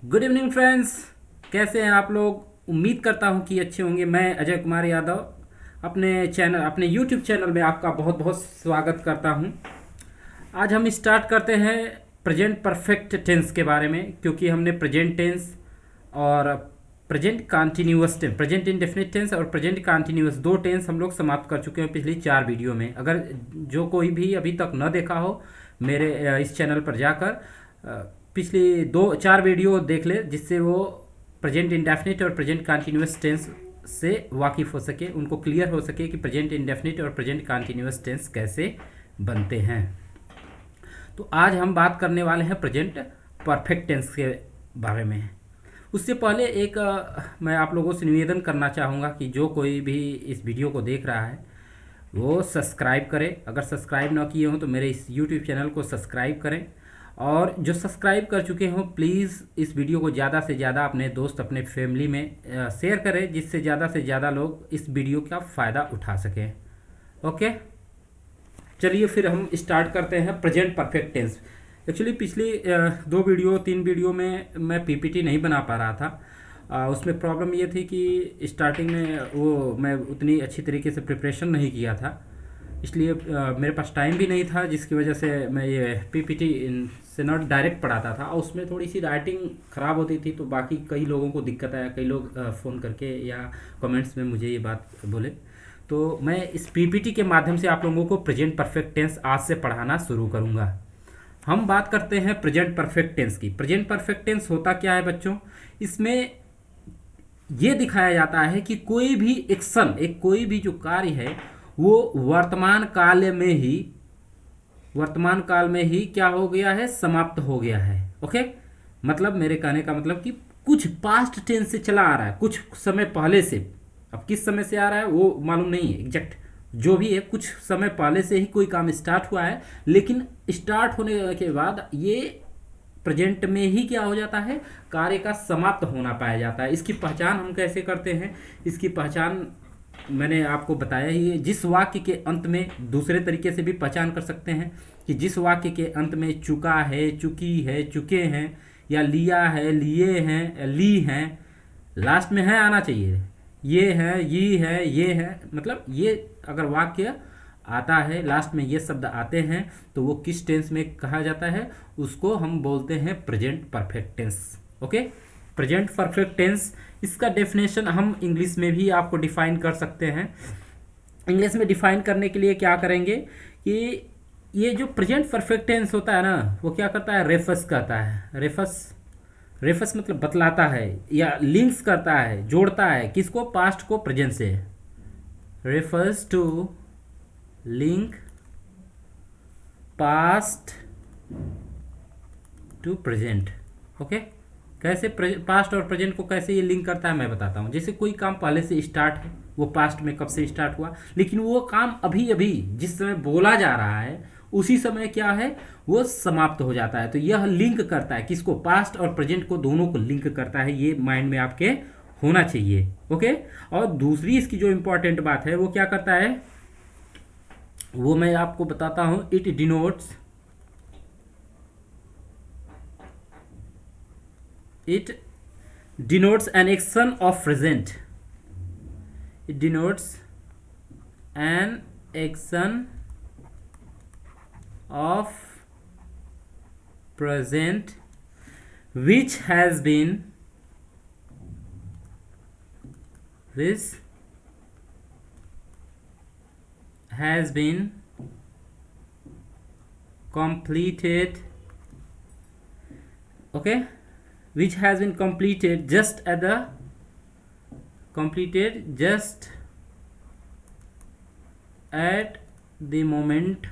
Good evening friends. कैसे हैं आप लोग? उम्मीद करता हूं कि अच्छे होंगे। मैं अजय कुमार यादव अपने यूट्यूब चैनल में आपका बहुत बहुत स्वागत करता हूं। आज हम स्टार्ट करते हैं प्रेजेंट परफेक्ट टेंस के बारे में, क्योंकि हमने प्रेजेंट टेंस और present continuous tense, present indefinite tense और प्रेजेंट कंटिन्यूअस, दो टेंस हम लोग समाप्त कर चुके हैं पिछली 4 वीडियो में। अगर जो कोई भी अभी तक न देखा हो, मेरे इस चैनल पर जाकर पिछली 2-4 वीडियो देख ले, जिससे वो प्रेजेंट इंडेफिनिट और प्रेजेंट कंटिन्यूअस टेंस से वाकिफ़ हो सके, उनको क्लियर हो सके कि प्रेजेंट इंडेफिनिट और प्रेजेंट कंटिन्यूअस टेंस कैसे बनते हैं। तो आज हम बात करने वाले हैं प्रेजेंट परफेक्ट टेंस के बारे में। उससे पहले मैं आप लोगों से निवेदन करना चाहूँगा कि जो कोई भी इस वीडियो को देख रहा है वो सब्सक्राइब करें। अगर सब्सक्राइब ना किए हों तो मेरे इस यूट्यूब चैनल को सब्सक्राइब करें, और जो सब्सक्राइब कर चुके हों प्लीज़ इस वीडियो को ज़्यादा से ज़्यादा अपने दोस्त, अपने फैमिली में शेयर करें, जिससे ज़्यादा से ज़्यादा लोग इस वीडियो का फ़ायदा उठा सकें। ओके, चलिए फिर हम स्टार्ट करते हैं प्रेजेंट परफेक्ट टेंस। एक्चुअली पिछली 2-3 वीडियो में मैं पीपीटी नहीं बना पा रहा था। उसमें प्रॉब्लम ये थी कि स्टार्टिंग में वो मैं उतनी अच्छी तरीके से प्रिपरेशन नहीं किया था, इसलिए मेरे पास टाइम भी नहीं था, जिसकी वजह से मैं ये पीपीटी से नॉट डायरेक्ट पढ़ाता था, और उसमें थोड़ी सी राइटिंग ख़राब होती थी, तो बाकी कई लोगों को दिक्कत आया। कई लोग फ़ोन करके या कमेंट्स में मुझे ये बात बोले। तो मैं इस पीपीटी के माध्यम से आप लोगों को प्रेजेंट परफेक्ट टेंस आज से पढ़ाना शुरू करूँगा। हम बात करते हैं प्रेजेंट परफेक्ट टेंस की। प्रेजेंट परफेक्ट टेंस होता क्या है बच्चों? इसमें ये दिखाया जाता है कि कोई भी एक्शन, कोई भी जो कार्य है वो वर्तमान काल में ही क्या हो गया है? समाप्त हो गया है। ओके, मतलब मेरे कहने का मतलब कि कुछ पास्ट टेंस से चला आ रहा है, कुछ समय पहले से। अब किस समय से आ रहा है वो मालूम नहीं है एग्जैक्ट, जो भी है कुछ समय पहले से ही कोई काम स्टार्ट हुआ है, लेकिन स्टार्ट होने के बाद ये प्रेजेंट में ही क्या हो जाता है? कार्य का समाप्त होना पाया जाता है। इसकी पहचान हम कैसे करते हैं? इसकी पहचान मैंने आपको बताया ही है। जिस वाक्य के अंत में, दूसरे तरीके से भी पहचान कर सकते हैं कि जिस वाक्य के अंत में चुका है, चुकी है, चुके हैं, या लिया है, लिए हैं, ली हैं, लास्ट में है आना चाहिए। ये है, ये है, मतलब ये अगर वाक्य आता है लास्ट में ये शब्द आते हैं तो वो किस टेंस में कहा जाता है? उसको हम बोलते हैं present perfect tense. Okay, present perfect tense, इसका डेफिनेशन हम इंग्लिश में भी आपको डिफाइन कर सकते हैं। इंग्लिश में डिफाइन करने के लिए क्या करेंगे कि ये जो प्रेजेंट परफेक्ट टेंस होता है ना, वो क्या करता है? रेफर्स करता है। रेफर्स मतलब बतलाता है या लिंक्स करता है, जोड़ता है किसको? पास्ट को प्रेजेंट से। Refers to link past to present. Okay, कैसे पास्ट और प्रेजेंट को कैसे ये लिंक करता है मैं बताता हूँ। जैसे कोई काम पहले से स्टार्ट है, वो पास्ट में कब से स्टार्ट हुआ, लेकिन वो काम अभी अभी जिस समय बोला जा रहा है उसी समय क्या है? वो समाप्त हो जाता है। तो यह लिंक करता है किसको? पास्ट और प्रेजेंट को, दोनों को लिंक करता है। ये माइंड में आपके होना चाहिए। ओके, और दूसरी इसकी जो इंपॉर्टेंट बात है वो क्या करता है वो मैं आपको बताता हूं। It denotes an action of present. It denotes an action of present which has been completed. Okay, which has been completed just at the moment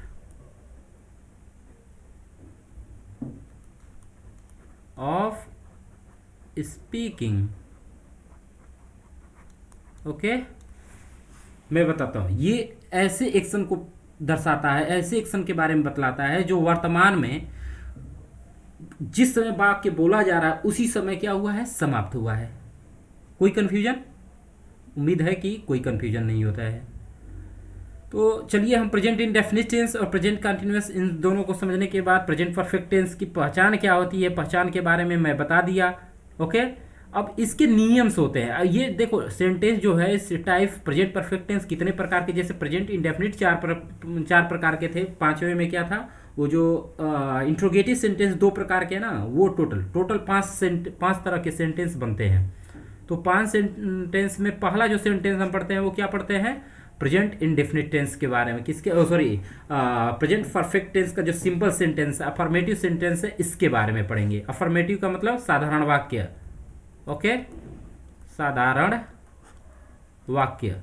of speaking. Okay, मैं बताता हूँ। ये ऐसे एक्शन को दर्शाता है, ऐसे एक्शन के बारे में बतलाता है जो वर्तमान में जिस समय वाक्य बोला जा रहा है उसी समय क्या हुआ है? समाप्त हुआ है। कोई कन्फ्यूजन? उम्मीद है कि कोई कन्फ्यूजन नहीं होता है। तो चलिए हम प्रेजेंट इंडेफिनिट टेंस और प्रेजेंट कंटिन्यूअस इन दोनों को समझने के बाद प्रेजेंट परफेक्ट टेंस की पहचान क्या होती है, पहचान के बारे में मैं बता दिया। ओके। अब इसके नियम्स होते हैं। ये देखो सेंटेंस जो है इस टाइप प्रेजेंट परफेक्ट टेंस कितने प्रकार के, जैसे प्रेजेंट इंडेफिनिट चार प्रकार के थे, पांचवें में क्या था, वो जो इंट्रोगेटिव सेंटेंस 2 प्रकार के ना, वो टोटल पांच तरह के सेंटेंस बनते हैं। तो 5 सेंटेंस में पहला जो सेंटेंस हम पढ़ते हैं वो क्या पढ़ते हैं, प्रेजेंट इंडेफिनिट टेंस के बारे में, किसके, सॉरी प्रेजेंट परफेक्ट टेंस का जो सिंपल सेंटेंस अफर्मेटिव सेंटेंस है इसके बारे में पढ़ेंगे। अफर्मेटिव का मतलब साधारण वाक्य, ओके, साधारण वाक्य।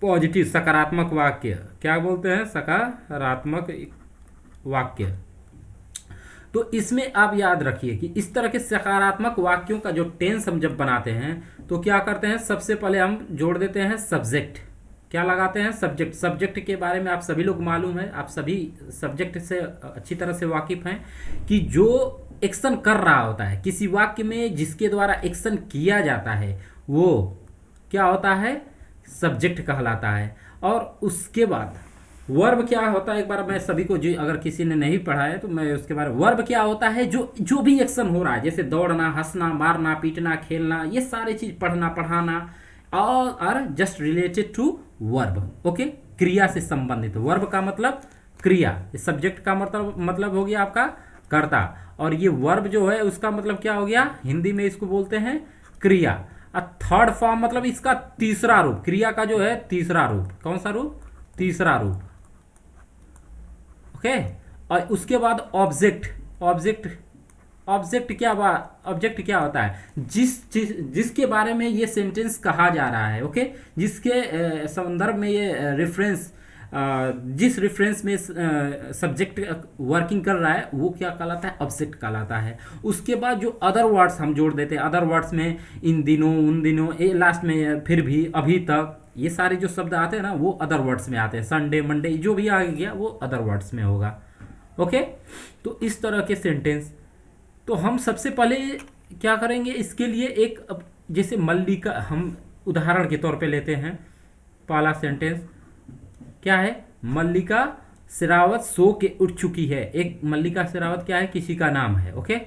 पॉजिटिव सकारात्मक वाक्य, क्या बोलते हैं, सकारात्मक वाक्य। तो इसमें आप याद रखिए कि इस तरह के सकारात्मक वाक्यों का जो टेंस हम जब बनाते हैं तो क्या करते हैं, सबसे पहले हम जोड़ देते हैं सब्जेक्ट। क्या लगाते हैं, सब्जेक्ट। सब्जेक्ट के बारे में आप सभी लोग मालूम है, आप सभी सब्जेक्ट से अच्छी तरह से वाकिफ हैं कि जो एक्शन कर रहा होता है किसी वाक्य में, जिसके द्वारा एक्शन किया जाता है वो क्या होता है, सब्जेक्ट कहलाता है। और उसके बाद वर्ब क्या होता है, एक बार मैं सभी को, जो अगर किसी ने नहीं पढ़ा है तो मैं उसके बारे में, वर्ब क्या होता है, जो भी एक्शन हो रहा है, जैसे दौड़ना, हंसना, मारना, पीटना, खेलना, ये सारे चीज, पढ़ना, पढ़ाना, all are just related to verb. Okay, क्रिया से संबंधित। वर्ब का मतलब क्रिया, सब्जेक्ट का मतलब हो गया आपका कर्ता, और ये वर्ब जो है उसका मतलब क्या हो गया, हिंदी में इसको बोलते हैं क्रिया। थर्ड फॉर्म मतलब इसका तीसरा रूप, क्रिया का जो है तीसरा रूप, कौन सा रूप, तीसरा रूप। ओके, और उसके बाद ऑब्जेक्ट। ऑब्जेक्ट क्या होता है, जिसके बारे में ये सेंटेंस कहा जा रहा है। ओके, जिसके संदर्भ में ये रेफरेंस, जिस रेफरेंस में सब्जेक्ट वर्किंग कर रहा है वो क्या कहलाता है, ऑब्जेक्ट कहलाता है। उसके बाद जो अदर वर्ड्स हम जोड़ देते हैं, अदर वर्ड्स में इन दिनों, उन दिनों, ये लास्ट में फिर भी, अभी तक, ये सारे जो शब्द आते हैं ना वो अदर वर्ड्स में आते हैं। संडे, मंडे, जो भी आ गया वो अदर वर्ड्स में होगा। ओके, तो इस तरह के सेंटेंस। तो हम सबसे पहले क्या करेंगे, इसके लिए एक, जैसे मल्लिका, हम उदाहरण के तौर पे लेते हैं। पहला सेंटेंस क्या है, मल्लिका शेरावत सो के उठ चुकी है। एक मल्लिका शेरावत क्या है, किसी का नाम है। ओके,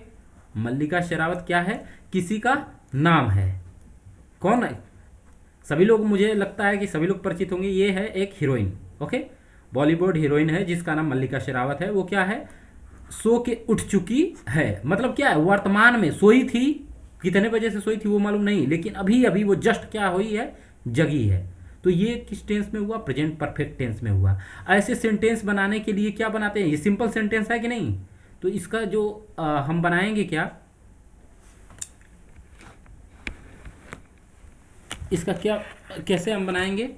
मल्लिका शेरावत क्या है, किसी का नाम है। कौन है, सभी लोग, मुझे लगता है कि सभी लोग परिचित होंगे, ये है एक हीरोइन। ओके, बॉलीवुड हीरोइन है जिसका नाम मल्लिका शेरावत है। वो क्या है, सो के उठ चुकी है, मतलब क्या है, वर्तमान में सोई थी, कितने बजे से सोई थी वो मालूम नहीं, लेकिन अभी अभी वो जस्ट क्या हुई है, जगी है। तो ये किस टेंस में हुआ, प्रेजेंट परफेक्ट टेंस में हुआ। ऐसे सेंटेंस बनाने के लिए क्या बनाते हैं, ये सिंपल सेंटेंस है कि नहीं, तो इसका जो हम बनाएंगे क्या, इसका क्या, कैसे हम बनाएंगे।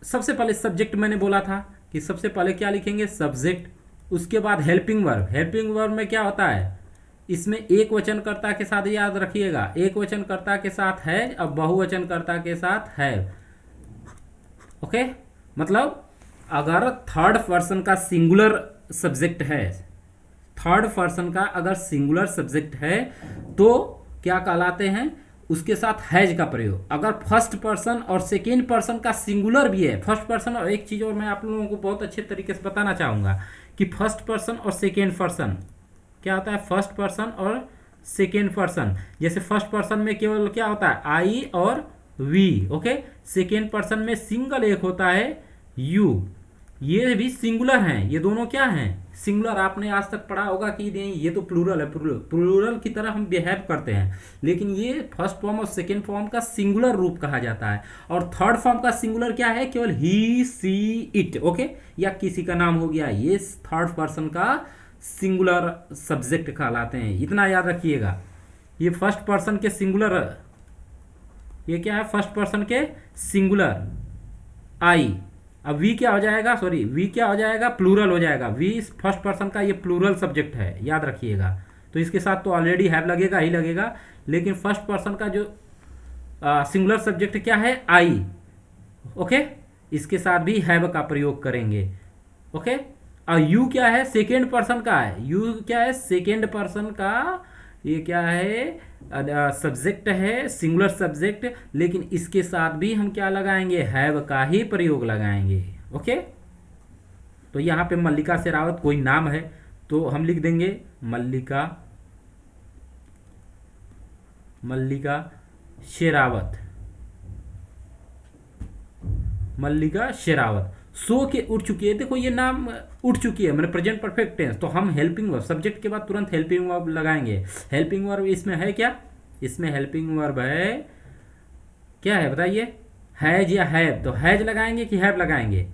सबसे पहले सब्जेक्ट मैंने बोला था कि सबसे पहले क्या लिखेंगे, सब्जेक्ट। उसके बाद हेल्पिंग वर्ब। हेल्पिंग वर्ब में क्या होता है, इसमें एक वचनकर्ता के साथ, याद रखिएगा, एक वचनकर्ता के साथ है और बहुवचनकर्ता के साथ है। ओके, मतलब अगर थर्ड पर्सन का सिंगुलर सब्जेक्ट है, थर्ड पर्सन का अगर सिंगुलर सब्जेक्ट है तो क्या कहलाते हैं, उसके साथ हैज का प्रयोग। अगर फर्स्ट पर्सन और सेकेंड पर्सन का सिंगुलर भी है, फर्स्ट पर्सन, और एक चीज़ और मैं आप लोगों को बहुत अच्छे तरीके से बताना चाहूँगा कि फर्स्ट पर्सन और सेकेंड पर्सन क्या होता है, फर्स्ट पर्सन और सेकेंड पर्सन। जैसे फर्स्ट पर्सन में केवल क्या होता है, आई और वी। ओके, सेकेंड पर्सन में सिंगल एक होता है, यू। ये भी सिंगुलर हैं, ये दोनों क्या हैं, सिंगुलर। आपने आज तक पढ़ा होगा कि नहीं, ये तो प्लूरल है, प्लूरल की तरह हम बिहेव करते हैं, लेकिन ये फर्स्ट फॉर्म और सेकेंड फॉर्म का सिंगुलर रूप कहा जाता है। और थर्ड फॉर्म का सिंगुलर क्या है, केवल ही, सी, इट। ओके, या किसी का नाम हो गया, ये थर्ड पर्सन का सिंगुलर सब्जेक्ट कहलाते हैं। इतना याद रखिएगा, ये फर्स्ट पर्सन के सिंगुलर, ये क्या है, फर्स्ट पर्सन के सिंगुलर आई। अब वी क्या हो जाएगा, सॉरी, वी क्या हो जाएगा, प्लूरल हो जाएगा। वी फर्स्ट पर्सन का ये प्लूरल सब्जेक्ट है, याद रखिएगा। तो इसके साथ तो ऑलरेडी हैव लगेगा ही लगेगा, लेकिन फर्स्ट पर्सन का जो सिंगुलर सब्जेक्ट क्या है, आई। ओके, इसके साथ भी हैव का प्रयोग करेंगे। ओके, और यू क्या है, सेकेंड पर्सन का है। यू क्या है, सेकेंड पर्सन का, ये क्या है, सब्जेक्ट है, सिंगुलर सब्जेक्ट, लेकिन इसके साथ भी हम क्या लगाएंगे, हैव का ही प्रयोग लगाएंगे। ओके, तो यहाँ पे मल्लिका शेरावत कोई नाम है तो हम लिख देंगे मल्लिका मल्लिका शेरावत, मल्लिका शेरावत सो के उठ चुकी है। देखो ये नाम उठ चुकी है, मैंने प्रेजेंट परफेक्ट टेंस, तो हम हेल्पिंग वर्ब सब्जेक्ट के बाद तुरंत हेल्पिंग वर्ब लगाएंगे। हेल्पिंग वर्ब इसमें है क्या? इसमें हेल्पिंग वर्ब है, क्या है बताइए? हैज या हैव, तो हैज लगाएंगे कि हैव लगाएंगे?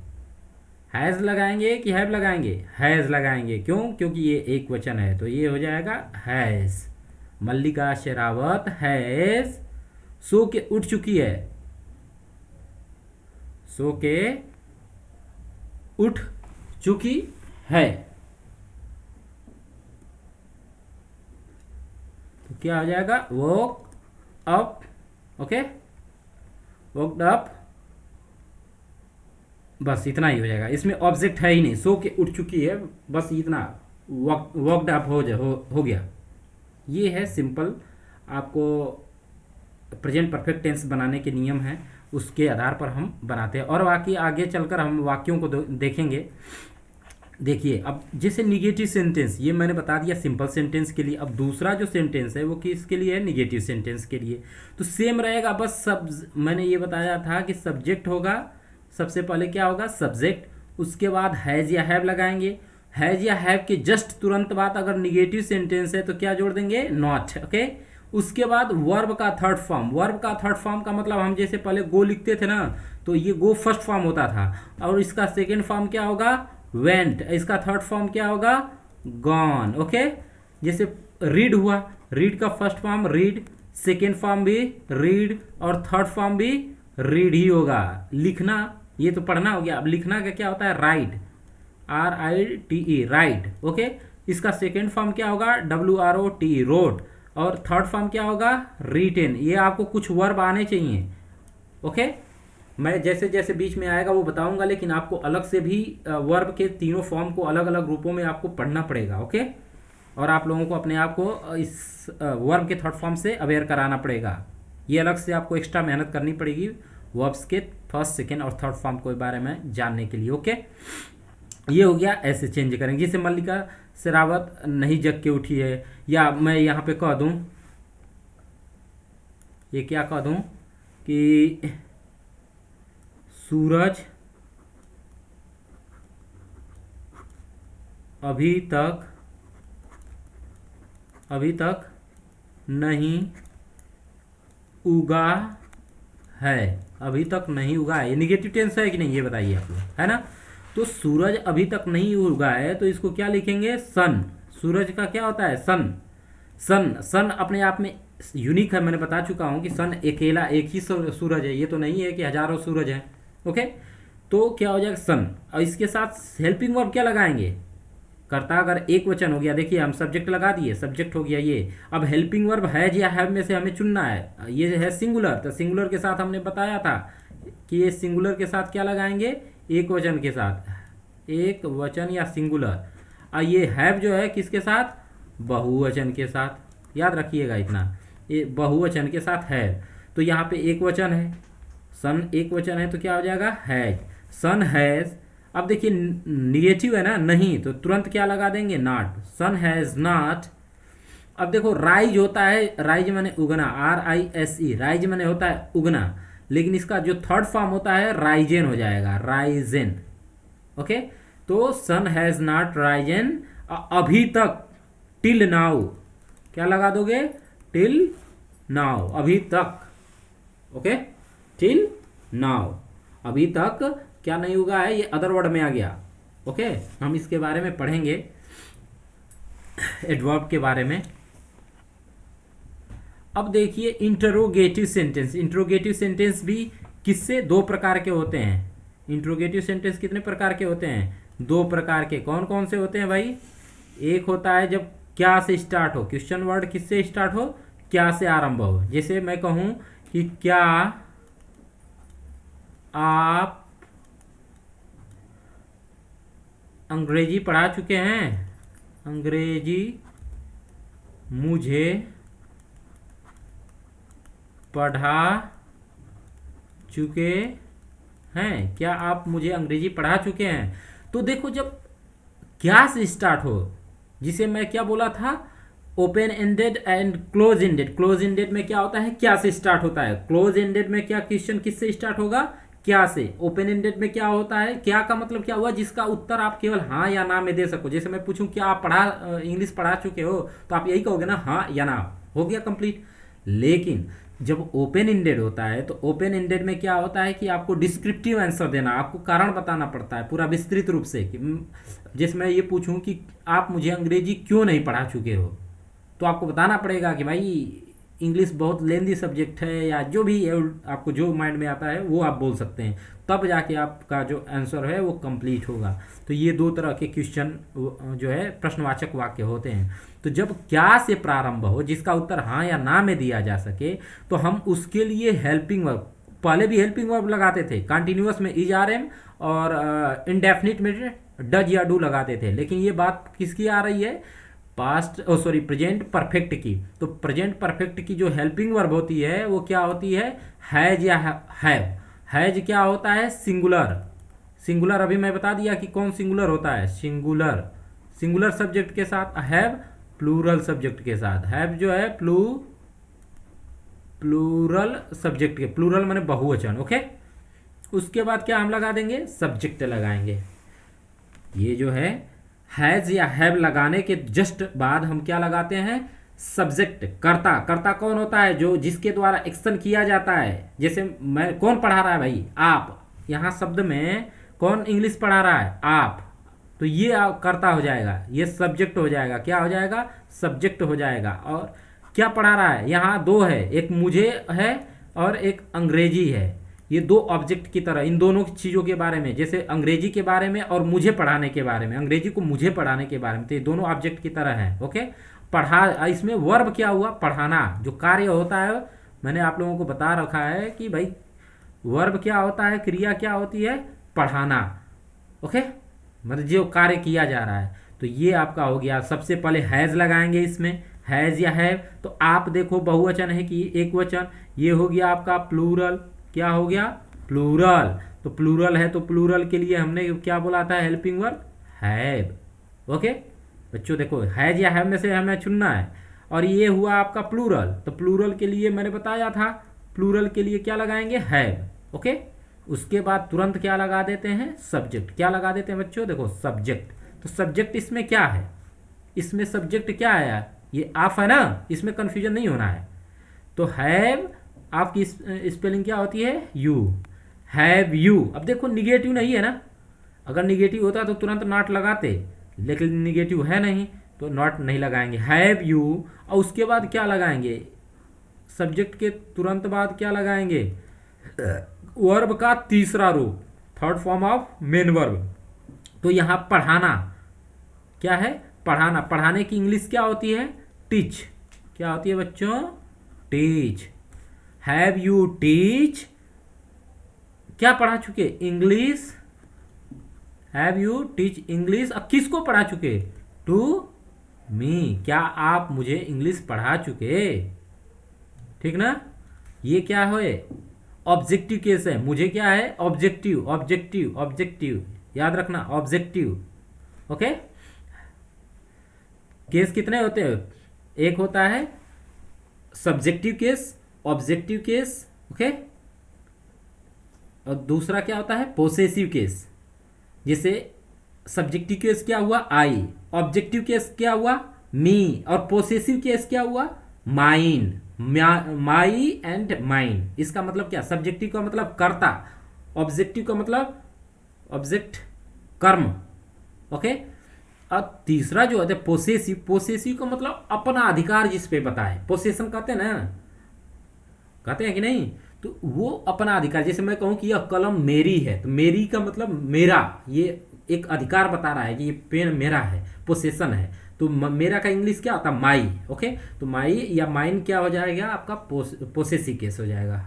हैज लगाएंगे कि हैव लगाएंगे? हैज लगाएंगे। क्यों? क्योंकि ये एक वचन है, तो ये हो जाएगा has. Mallika Sherawat has so के उठ चुकी है, सो के उठ चुकी है। तो क्या हो जाएगा? वोक अप, ओके, वोक्ड अप, बस इतना ही हो जाएगा। इसमें ऑब्जेक्ट है ही नहीं, सो के उठ चुकी है, बस इतना, वॉकड अप हो गया। ये है सिंपल, आपको प्रेजेंट परफेक्ट टेंस बनाने के नियम हैं, उसके आधार पर हम बनाते हैं। और बाकी आगे चलकर हम वाक्यों को देखेंगे। देखिए अब जैसे निगेटिव सेंटेंस, ये मैंने बता दिया सिंपल सेंटेंस के लिए। अब दूसरा जो सेंटेंस है वो किसके लिए है? निगेटिव सेंटेंस के लिए। तो सेम रहेगा, बस सब मैंने ये बताया था कि सब्जेक्ट होगा, सबसे पहले क्या होगा? सब्जेक्ट, उसके बाद हैज या हैव लगाएंगे। हैज या हैव के जस्ट तुरंत बाद अगर निगेटिव सेंटेंस है तो क्या जोड़ देंगे? Not, okay. उसके बाद वर्ब का थर्ड फॉर्म, वर्ब का थर्ड फॉर्म का मतलब हम जैसे पहले गो लिखते थे ना, तो ये गो फर्स्ट फॉर्म होता था, और इसका सेकेंड फॉर्म क्या होगा? वेंट। इसका थर्ड फॉर्म क्या होगा? Gone, okay. जैसे रीड हुआ, रीड का first form read, second form भी रीड, और थर्ड फॉर्म भी रीड ही होगा। लिखना, ये तो पढ़ना हो गया। अब लिखना का क्या होता है? Right, RITE, right, okay. इसका सेकेंड फॉर्म क्या होगा? WROTE, रोट, और थर्ड फॉर्म क्या होगा? रिटेन। ये आपको कुछ वर्ब आने चाहिए, ओके। मैं जैसे जैसे बीच में आएगा वो बताऊंगा, लेकिन आपको अलग से भी वर्ब के तीनों फॉर्म को अलग अलग रूपों में आपको पढ़ना पड़ेगा, ओके। और आप लोगों को अपने आप को इस वर्ब के थर्ड फॉर्म से अवेयर कराना पड़ेगा। ये अलग से आपको एक्स्ट्रा मेहनत करनी पड़ेगी वर्ब्स के फर्स्ट, सेकेंड और थर्ड फॉर्म के बारे में जानने के लिए, ओके। ये हो गया, ऐसे चेंज करेंगे। जैसे मल्लिका शेरावत नहीं जग के उठी है, या मैं यहाँ पे कह दूँ, ये क्या कह दूँ कि सूरज अभी तक नहीं उगा है, अभी तक नहीं उगा है। ये निगेटिव टेंस है कि नहीं, ये बताइए आप लोग, है ना। तो सूरज अभी तक नहीं उगा है, तो इसको क्या लिखेंगे? सन। सूरज का क्या होता है? सन। सन, सन अपने आप में यूनिक है, मैंने बता चुका हूँ कि सन अकेला एक ही सूरज है, ये तो नहीं है कि हजारों सूरज हैं, ओके। तो क्या हो जाएगा? सन। और इसके साथ हेल्पिंग वर्ब क्या लगाएंगे? कर्ता अगर एक वचन हो गया, देखिए हम सब्जेक्ट लगा दिए, सब्जेक्ट हो गया ये। अब हेल्पिंग वर्ब हैज या हैव में से हमें चुनना है। ये है सिंगुलर, तो सिंगुलर के साथ हमने बताया था कि ये सिंगुलर के साथ क्या लगाएंगे? एक वचन के साथ, एक वचन या सिंगुलर। और ये हैव जो है किसके साथ? बहुवचन के साथ, याद रखिएगा इतना, ये बहुवचन के साथ है। तो यहाँ पे एक वचन है, सन एक वचन है, तो क्या हो जाएगा? Has, sun has. अब देखिए निगेटिव है ना, नहीं, तो तुरंत क्या लगा देंगे? Not, sun has not. अब देखो राइज होता है, राइज माने उगना, RISE, राइज माने होता है उगना, लेकिन इसका जो थर्ड फॉर्म होता है राइजेन हो जाएगा, राइजेन, ओके। तो सन हैज नॉट राइजेन, अभी तक, टिल नाउ, क्या लगा दोगे? टिल नाउ, अभी तक, ओके, टिल नाउ, अभी तक क्या नहीं हुआ है, ये अदर वर्ड में आ गया, ओके। हम इसके बारे में पढ़ेंगे, एडवर्ब के बारे में। अब देखिए इंटरोगेटिव सेंटेंस। इंटरोगेटिव सेंटेंस भी किससे? दो प्रकार के होते हैं। इंटरोगेटिव सेंटेंस कितने प्रकार के होते हैं? दो प्रकार के। कौन कौन से होते हैं भाई? एक होता है जब क्या से स्टार्ट हो, क्वेश्चन वर्ड किससे स्टार्ट हो? क्या से आरंभ हो। जैसे मैं कहूं कि क्या आप अंग्रेजी पढ़ा चुके हैं? अंग्रेजी मुझे पढ़ा चुके हैं। क्या आप मुझे अंग्रेजी पढ़ा चुके हैं? तो देखो जब क्या से स्टार्ट हो, जिसे मैं क्या बोला था? Open ended and close ended. Close ended में क्या होता है, क्या से स्टार्ट होता है। क्लोज एंडेड में क्या क्वेश्चन किससे स्टार्ट होगा, क्या से। ओपन एंडेड में क्या होता है, क्या का मतलब क्या हुआ, जिसका उत्तर आप केवल हाँ या ना में दे सको। जैसे मैं पूछूं क्या आप इंग्लिश पढ़ा चुके हो, तो आप यही कहोगे ना हाँ या ना, हो गया कंप्लीट। लेकिन जब ओपन एंडेड होता है तो ओपन एंडेड में क्या होता है कि आपको डिस्क्रिप्टिव आंसर देना, आपको कारण बताना पड़ता है पूरा विस्तृत रूप से कि जैसे मैं ये पूछूं कि आप मुझे अंग्रेजी क्यों नहीं पढ़ा चुके हो, तो आपको बताना पड़ेगा कि भाई इंग्लिश बहुत लेंदी सब्जेक्ट है, या जो भी है आपको जो माइंड में आता है वो आप बोल सकते हैं, तब जाके आपका जो आंसर है वो कंप्लीट होगा। तो ये दो तरह के क्वेश्चन जो है प्रश्नवाचक वाक्य होते हैं। तो जब क्या से प्रारंभ हो जिसका उत्तर हाँ या ना में दिया जा सके, तो हम उसके लिए हेल्पिंग वर्ब, पहले भी हेल्पिंग वर्ब लगाते थे, कंटिन्यूअस में इज आर एम और इंडेफिनिट में डज या डू लगाते थे। लेकिन ये बात किसकी आ रही है, पास्ट प्रेजेंट परफेक्ट की। तो प्रेजेंट परफेक्ट की जो हेल्पिंग वर्ब होती है वो क्या होती है, हैज या हैव। हैज क्या होता है, सिंगुलर। सिंगुलर अभी मैं बता दिया कि कौन सिंगुलर होता है, सिंगुलर, सिंगुलर सब्जेक्ट के साथ। हैव प्लूरल सब्जेक्ट के साथ। हैव जो है प्लूरल सब्जेक्ट के, प्लूरल माने बहुवचन। ओके, उसके बाद क्या हम लगा देंगे, सब्जेक्ट लगाएंगे। ये जो है हैज या हैव लगाने के जस्ट बाद हम क्या लगाते हैं, सब्जेक्ट, कर्ता। कर्ता कौन होता है, जो जिसके द्वारा एक्शन किया जाता है। जैसे मैं, कौन पढ़ा रहा है भाई, आप। यहाँ शब्द में कौन इंग्लिश पढ़ा रहा है, आप। तो ये कर्ता हो जाएगा, ये सब्जेक्ट हो जाएगा। क्या हो जाएगा, सब्जेक्ट हो जाएगा। और क्या पढ़ा रहा है, यहाँ दो है, एक मुझे है और एक अंग्रेजी है। ये दो ऑब्जेक्ट की तरह, इन दोनों चीज़ों के बारे में, जैसे अंग्रेजी के बारे में और मुझे पढ़ाने के बारे में, अंग्रेजी को मुझे पढ़ाने के बारे में, तो ये दोनों ऑब्जेक्ट की तरह हैं। ओके, पढ़ा, इसमें वर्ब क्या हुआ, पढ़ाना। जो कार्य होता है मैंने आप लोगों को बता रखा है कि भाई वर्ब क्या होता है, क्रिया क्या होती है, पढ़ाना। ओके, मतलब जो कार्य किया जा रहा है। तो ये आपका हो गया। सबसे पहले हैज़ लगाएंगे इसमें, हैज़ या हैव। तो आप देखो बहुवचन है कि एक वचन, ये हो गया आपका प्लूरल। क्या हो गया, प्लूरल। तो प्लूरल है तो प्लूरल के लिए हमने क्या बोला था, हेल्पिंग वर्ब हैव। ओके बच्चों, देखो हैज या हैव में से हमें चुनना है। और ये हुआ आपका प्लूरल, तो प्लूरल के लिए मैंने बताया था, प्लूरल के लिए क्या लगाएंगे, हैव। ओके, उसके बाद तुरंत क्या लगा देते हैं, सब्जेक्ट। क्या लगा देते हैं बच्चों, देखो सब्जेक्ट। तो सब्जेक्ट इसमें क्या है, इसमें सब्जेक्ट क्या है यार, ये आप है ना, इसमें कंफ्यूजन नहीं होना है। तो हैव आपकी स्पेलिंग क्या होती है, यू, हैव यू। अब देखो निगेटिव नहीं है ना, अगर निगेटिव होता तो तुरंत नॉट लगाते, लेकिन निगेटिव है नहीं तो नॉट नहीं लगाएंगे, हैव यू। और उसके बाद क्या लगाएंगे, सब्जेक्ट के तुरंत बाद क्या लगाएंगे, वर्ब का तीसरा रूप, third form of main verb. तो यहाँ पढ़ाना क्या है, पढ़ाना। पढ़ाने की इंग्लिश क्या होती है, टीच। क्या होती है बच्चों, टीच। हैव यू टीच, क्या पढ़ा चुके, English. Have you teach English, अब किसको पढ़ा चुके, टू मी, क्या आप मुझे इंग्लिश पढ़ा चुके। ठीक ना, ये क्या है, ऑब्जेक्टिव केस है। मुझे क्या है, ऑब्जेक्टिव, ऑब्जेक्टिव, ऑब्जेक्टिव, याद रखना, ऑब्जेक्टिव। ओके, केस कितने होते हैं, एक होता है subjective case, objective case. Okay, और दूसरा क्या होता है, पोसेसिव केस। जैसे सब्जेक्टिव केस क्या हुआ, आई, ऑब्जेक्टिव केस क्या हुआ, मी, और पोसेसिव केस क्या हुआ, माइन, माई एंड माइन। इसका मतलब क्या, सब्जेक्टिव का मतलब कर्ता, ऑब्जेक्टिव का मतलब ऑब्जेक्ट, कर्म। ओके, अब तीसरा जो है पोसेसिव, पोसेसिव का मतलब अपना अधिकार जिस पे बताए, पोसेशन कहते हैं ना, कहते हैं कि नहीं, तो वो अपना अधिकार। जैसे मैं कहूँ कि यह कलम मेरी है, तो मेरी का मतलब मेरा, ये एक अधिकार बता रहा है कि ये पेन मेरा है, पोसेशन है। तो मेरा का इंग्लिश क्या होता है, माई। ओके, तो माई या माइन क्या हो जाएगा आपका, पोसेसिव केस हो जाएगा।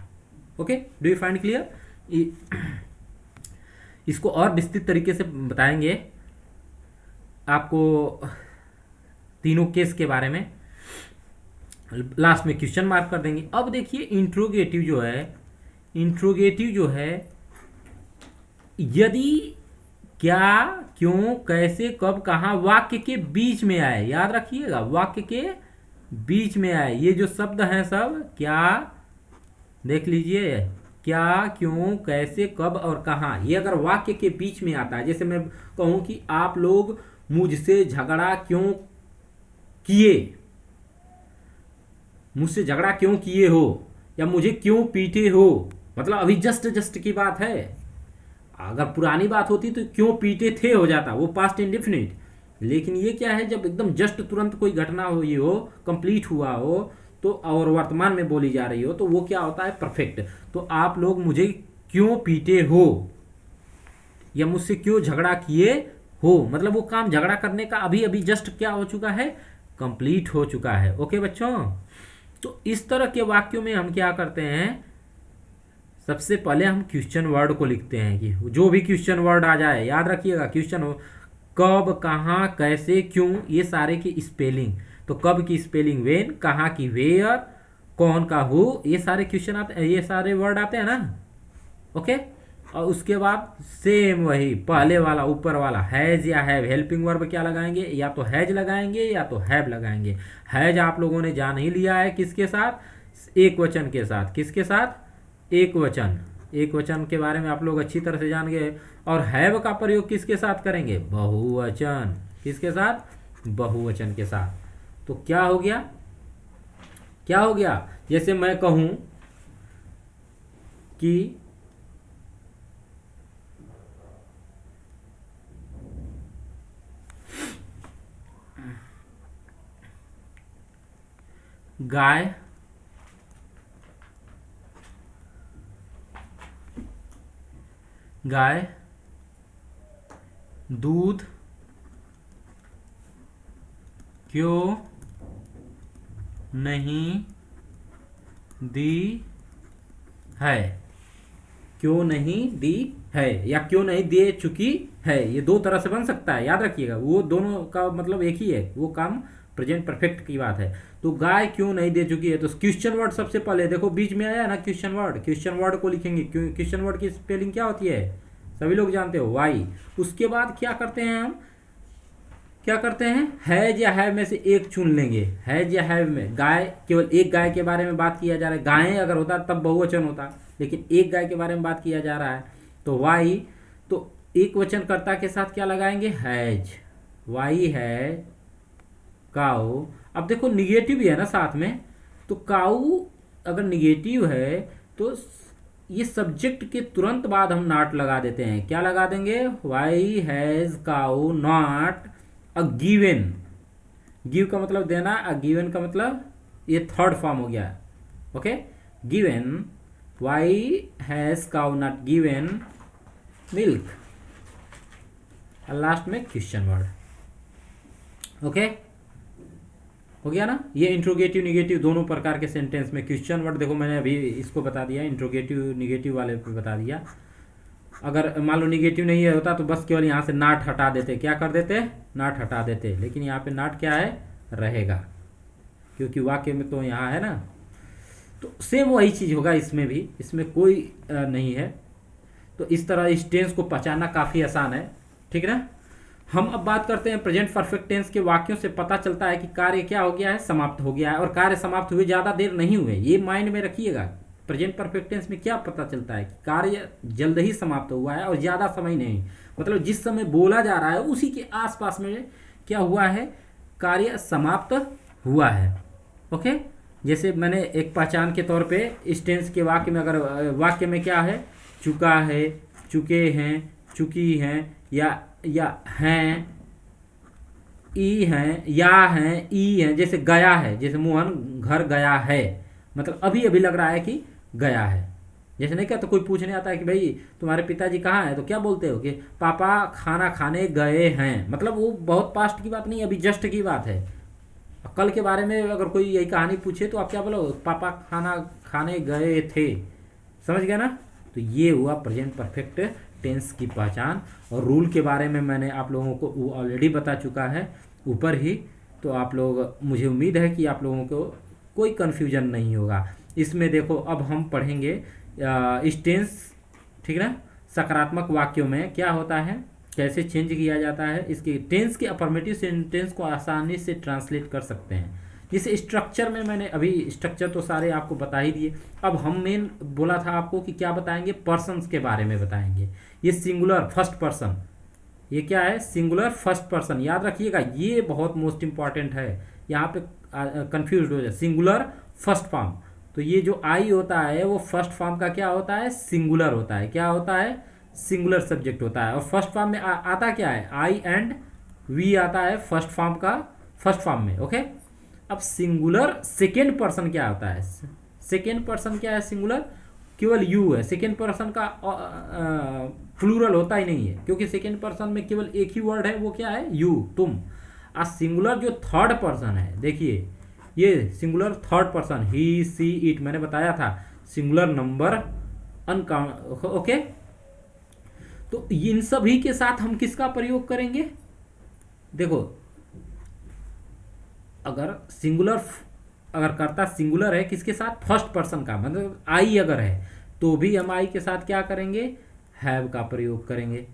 Okay, do you find clear. इसको और विस्तृत तरीके से बताएंगे आपको तीनों केस के बारे में, लास्ट में क्वेश्चन मार्क कर देंगे। अब देखिए इंट्रोगेटिव जो है, इंट्रोगेटिव जो है, यदि, क्या, क्यों, कैसे, कब, कहाँ वाक्य के बीच में आए, याद रखिएगा, वाक्य के बीच में आए। ये जो शब्द हैं सब क्या, देख लीजिए, क्या, क्यों, कैसे, कब और कहाँ, ये अगर वाक्य के बीच में आता है, जैसे मैं कहूँ कि आप लोग मुझसे झगड़ा क्यों किए, मुझसे झगड़ा क्यों किए हो, या मुझे क्यों पीटे हो, मतलब अभी जस्ट जस्ट की बात है। अगर पुरानी बात होती तो क्यों पीटे थे हो जाता, वो पास्ट इंडेफिनिट। लेकिन ये क्या है, जब एकदम जस्ट तुरंत कोई घटना हुई हो, कंप्लीट हुआ हो, तो और वर्तमान में बोली जा रही हो, तो वो क्या होता है, परफेक्ट। तो आप लोग मुझे क्यों पीटे हो, या मुझसे क्यों झगड़ा किए हो, मतलब वो काम झगड़ा करने का अभी अभी जस्ट क्या हो चुका है, कंप्लीट हो चुका है। ओके बच्चों, तो इस तरह के वाक्यों में हम क्या करते हैं, सबसे पहले हम क्वेश्चन वर्ड को लिखते हैं कि जो भी क्वेश्चन वर्ड आ जाए, याद रखिएगा क्वेश्चन हो, कब, कहाँ, कैसे, क्यों, ये सारे की स्पेलिंग। तो कब की स्पेलिंग वेन, कहाँ की वेयर, कौन का हु, ये सारे क्वेश्चन आते, ये सारे वर्ड आते हैं ना। ओके, और उसके बाद सेम वही पहले वाला ऊपर वाला हैज या हैव, हेल्पिंग वर्ब क्या लगाएंगे, या तो हैज लगाएंगे या तो हैव लगाएंगे। हैज आप लोगों ने जान ही लिया है किसके साथ, एक वचन के साथ। किसके साथ, एक वचन। एक वचन के बारे में आप लोग अच्छी तरह से जान गए। और हैव का प्रयोग किसके साथ करेंगे, बहुवचन। किसके साथ, बहुवचन के साथ। तो क्या हो गया, क्या हो गया, जैसे मैं कहूं कि गाय गाय दूध क्यों नहीं दी है, क्यों नहीं दी है, या क्यों नहीं दे चुकी है। ये दो तरह से बन सकता है, याद रखिएगा, वो दोनों का मतलब एक ही है, वो काम प्रेजेंट परफेक्ट की बात है। तो गाय क्यों नहीं दे चुकी है, तो क्वेश्चन वर्ड सबसे पहले देखो बीच में आया ना क्वेश्चन वर्ड, क्वेश्चन वर्ड को लिखेंगे। क्वेश्चन वर्ड की स्पेलिंग क्या होती है, सभी लोग जानते हो, वाई। उसके बाद क्या करते हैं हम, क्या करते हैं, हैज या हैव में से एक चुन लेंगे। हैज या हैव में गाय, केवल एक गाय के बारे में बात किया जा रहा है, गायें अगर होता तब बहुवचन होता, लेकिन एक गाय के बारे में बात किया जा रहा है, तो वाई। तो एक वचन कर्ता के साथ क्या लगाएंगे, हैज, वाई है काऊ। अब देखो निगेटिव भी है ना साथ में, तो काऊ अगर निगेटिव है तो ये सब्जेक्ट के तुरंत बाद हम नॉट लगा देते हैं। क्या लगा देंगे, why has cow not a given. Give का मतलब देना, अ गिवन का मतलब ये थर्ड फॉर्म हो गया। Okay, given, why has cow not given milk, last में क्वेश्चन वर्ड। ओके, हो गया ना। ये इंट्रोगेटिव निगेटिव दोनों प्रकार के सेंटेंस में क्वेश्चन वर्ड, देखो मैंने अभी इसको बता दिया, इंट्रोगेटिव निगेटिव वाले पे बता दिया। अगर मान लो निगेटिव नहीं है होता तो बस केवल यहाँ से नॉट हटा देते, क्या कर देते, नॉट हटा देते, लेकिन यहाँ पे नॉट क्या है, रहेगा, क्योंकि वाक्य में तो यहाँ है ना। तो सेम वही चीज़ होगा इसमें भी, इसमें कोई नहीं है। तो इस तरह इस टेंस को पहचानना काफ़ी आसान है, ठीक है ना। हम अब बात करते हैं प्रेजेंट परफेक्ट टेंस के वाक्यों से पता चलता है कि कार्य क्या हो गया है, समाप्त हो गया है, और कार्य समाप्त हुए ज़्यादा देर नहीं हुए, ये माइंड में रखिएगा। प्रेजेंट परफेक्ट टेंस में क्या पता चलता है कि कार्य जल्द ही समाप्त हुआ है और ज़्यादा समय नहीं, मतलब जिस समय बोला जा रहा है उसी के आसपास में क्या हुआ है, कार्य समाप्त हुआ है। ओके, जैसे मैंने एक पहचान के तौर पे इस टेंस के वाक्य में, अगर वाक्य में क्या है, चुका है, चुके हैं, चुकी हैं, या हैं, ई हैं, या हैं, ई हैं। जैसे गया है, जैसे मोहन घर गया है, मतलब अभी अभी लग रहा है कि गया है। जैसे नहीं क्या, तो कोई पूछने आता है कि भाई तुम्हारे पिताजी कहाँ हैं, तो क्या बोलते हो कि पापा खाना खाने गए हैं, मतलब वो बहुत पास्ट की बात नहीं, अभी जस्ट की बात है। कल के बारे में अगर कोई यही कहानी पूछे तो आप क्या बोलो, पापा खाना खाने गए थे, समझ गया ना। तो ये हुआ प्रेजेंट परफेक्ट टेंस की पहचान, और रूल के बारे में मैंने आप लोगों को ऑलरेडी बता चुका है ऊपर ही। तो आप लोग, मुझे उम्मीद है कि आप लोगों को कोई कन्फ्यूजन नहीं होगा इसमें। देखो अब हम पढ़ेंगे इस टेंस, ठीक ना, सकारात्मक वाक्यों में क्या होता है, कैसे चेंज किया जाता है, इसके टेंस के अफर्मेटिव सेंटेंस को आसानी से ट्रांसलेट कर सकते हैं। जैसे स्ट्रक्चर में मैंने अभी स्ट्रक्चर तो सारे आपको बता ही दिए। अब हम मेन बोला था आपको कि क्या बताएंगे, पर्सन्स के बारे में बताएंगे। ये सिंगुलर फर्स्ट पर्सन, ये क्या है, सिंगुलर फर्स्ट पर्सन, याद रखिएगा ये बहुत मोस्ट इंपॉर्टेंट है, यहाँ पे कंफ्यूज हो जाए। सिंगुलर फर्स्ट फॉर्म, तो ये जो आई होता है वो फर्स्ट फॉर्म का क्या होता है, सिंगुलर होता है। क्या होता है, सिंगुलर सब्जेक्ट होता है। और फर्स्ट फॉर्म में आता क्या है, आई एंड वी आता है फर्स्ट फॉर्म का, फर्स्ट फॉर्म में। ओके, अब सिंगुलर सेकेंड पर्सन क्या होता है, सेकेंड पर्सन क्या है, सिंगुलर केवल यू है। सेकेंड पर्सन का प्लूरल होता ही नहीं है, क्योंकि सेकेंड पर्सन में केवल एक ही वर्ड है, वो क्या है, यू, तुम। आ सिंगुलर जो थर्ड पर्सन है, देखिए ये singular third person, he, she, it, मैंने बताया था सिंगुलर नंबर अनकाउंट। ओके, तो इन सभी के साथ हम किसका प्रयोग करेंगे, देखो अगर सिंगुलर, अगर कर्ता सिंगुलर है किसके साथ, फर्स्ट पर्सन का, मतलब आई अगर है तो भी हम आई के साथ क्या करेंगे, हैव का प्रयोग करेंगे।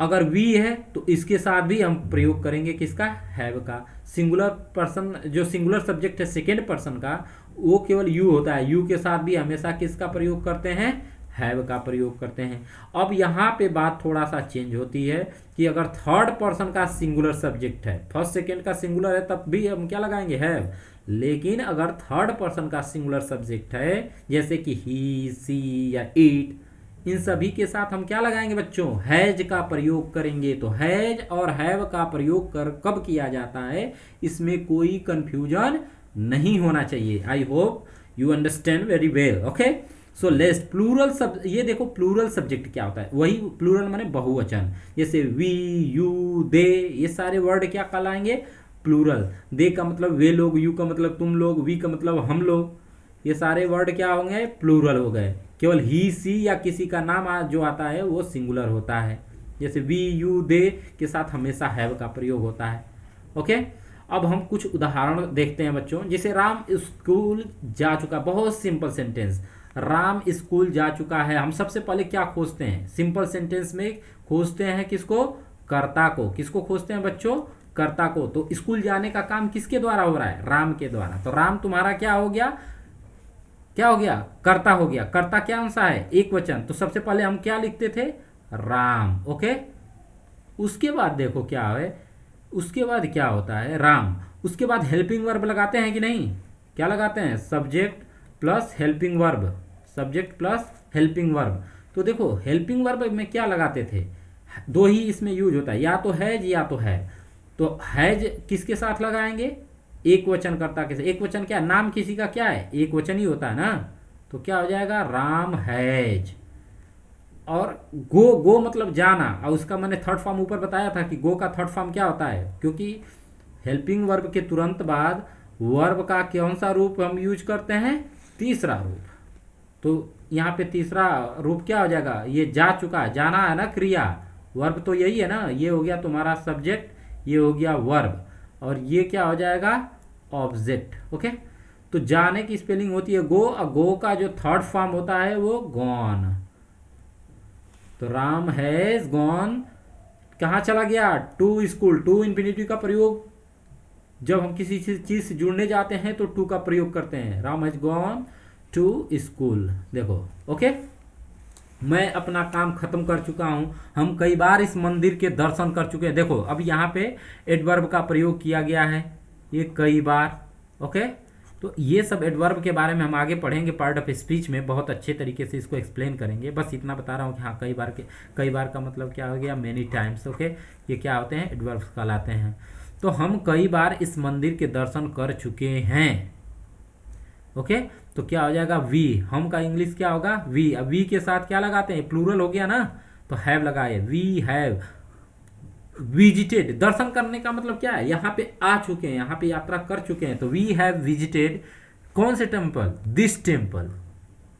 अगर वी है तो इसके साथ भी हम प्रयोग करेंगे किसका, हैव का। सिंगुलर पर्सन जो सिंगुलर सब्जेक्ट है सेकेंड पर्सन का, वो केवल यू होता है, यू के साथ भी हमेशा किसका प्रयोग करते हैं, हैव का प्रयोग करते हैं। अब यहाँ पे बात थोड़ा सा चेंज होती है कि अगर थर्ड पर्सन का सिंगुलर सब्जेक्ट है, फर्स्ट सेकेंड का सिंगुलर है, तब भी हम क्या लगाएंगे, हैव। लेकिन अगर थर्ड पर्सन का सिंगुलर सब्जेक्ट है, जैसे कि ही, सी या इट, इन सभी के साथ हम क्या लगाएंगे बच्चों, हैज का प्रयोग करेंगे। तो हैज और हैव का प्रयोग कर कब किया जाता है, इसमें कोई कंफ्यूजन नहीं होना चाहिए। I hope you understand very well. Okay, so let's plural सब, ये देखो प्लूरल सब्जेक्ट क्या होता है, वही प्लूरल माने बहुवचन, जैसे वी, यू, दे, ये सारे वर्ड क्या कहलाएंगे, प्लूरल। दे का मतलब वे लोग, यू का मतलब तुम लोग, वी का मतलब हम लोग, ये सारे वर्ड क्या होंगे, प्लूरल हो गए। केवल ही, सी या किसी का नाम जो आता है वो सिंगुलर होता है, जैसे वी, यू, दे के साथ हमेशा हैव का प्रयोग होता है। ओके, अब हम कुछ उदाहरण देखते हैं बच्चों। जैसे राम स्कूल जा चुका, बहुत सिंपल सेंटेंस, राम स्कूल जा चुका है। हम सबसे पहले क्या खोजते हैं, सिंपल सेंटेंस में खोजते हैं किसको, कर्ता को। किसको खोजते हैं बच्चों, कर्ता को। तो स्कूल जाने का काम किसके द्वारा हो रहा है, राम के द्वारा। तो राम तुम्हारा क्या हो गया, क्या हो गया, कर्ता हो गया। कर्ता क्या अंशा है, एक वचन, तो सबसे पहले हम क्या लिखते थे, राम। ओके, उसके बाद देखो क्या है, उसके बाद क्या होता है, राम, उसके बाद हेल्पिंग वर्ब लगाते हैं कि नहीं, क्या लगाते हैं, subject plus helping verb, subject plus helping verb. तो देखो हेल्पिंग वर्ब में क्या लगाते थे, दो ही इसमें यूज होता है, या तो हैज या तो है। तो हैज किसके साथ लगाएंगे, एक वचन कर्ता के साथ। एक वचन क्या, नाम किसी का क्या है, एक वचन ही होता है ना, तो क्या हो जाएगा, राम हैज। और गो, गो मतलब जाना, और उसका मैंने थर्ड फॉर्म ऊपर बताया था कि गो का थर्ड फॉर्म क्या होता है, क्योंकि हेल्पिंग वर्ब के तुरंत बाद वर्ब का कौन सा रूप हम यूज करते हैं, तीसरा रूप। तो यहाँ पे तीसरा रूप क्या हो जाएगा, ये जा चुका, जाना है ना क्रिया, वर्ब तो यही है ना, ये हो गया तुम्हारा सब्जेक्ट, ये हो गया वर्ब, और ये क्या हो जाएगा, ऑब्जेक्ट। ओके, तो जाने की स्पेलिंग होती है गो, और गो का जो थर्ड फॉर्म होता है वो गॉन। तो राम हैज गॉन, कहाँ चला गया, टू स्कूल। टू इन्फिनिटिव का प्रयोग जब हम किसी चीज से जुड़ने जाते हैं तो टू का प्रयोग करते हैं, Ram has gone to school. देखो ओके, मैं अपना काम खत्म कर चुका हूँ, हम कई बार इस मंदिर के दर्शन कर चुके हैं। देखो अब यहाँ पे एडवर्ब का प्रयोग किया गया है, ये कई बार। ओके, तो ये सब एडवर्ब के बारे में हम आगे पढ़ेंगे पार्ट ऑफ स्पीच में, बहुत अच्छे तरीके से इसको एक्सप्लेन करेंगे। बस इतना बता रहा हूँ कि हाँ कई बार का मतलब क्या हो गया, मेनी टाइम्स। ओके, ये क्या होते हैं, एडवर्ब्स कहलाते हैं। तो हम कई बार इस मंदिर के दर्शन कर चुके हैं। ओके, तो क्या हो जाएगा, वी, हम का इंग्लिश क्या होगा, वी। अब वी के साथ क्या लगाते हैं, प्लूरल हो गया ना, तो हैव लगाए, वी हैव विजिटेड। दर्शन करने का मतलब क्या है, यहाँ पे आ चुके हैं, यहाँ पे यात्रा कर चुके हैं, तो वी हैव विजिटेड कौन से टेम्पल, दिस टेम्पल।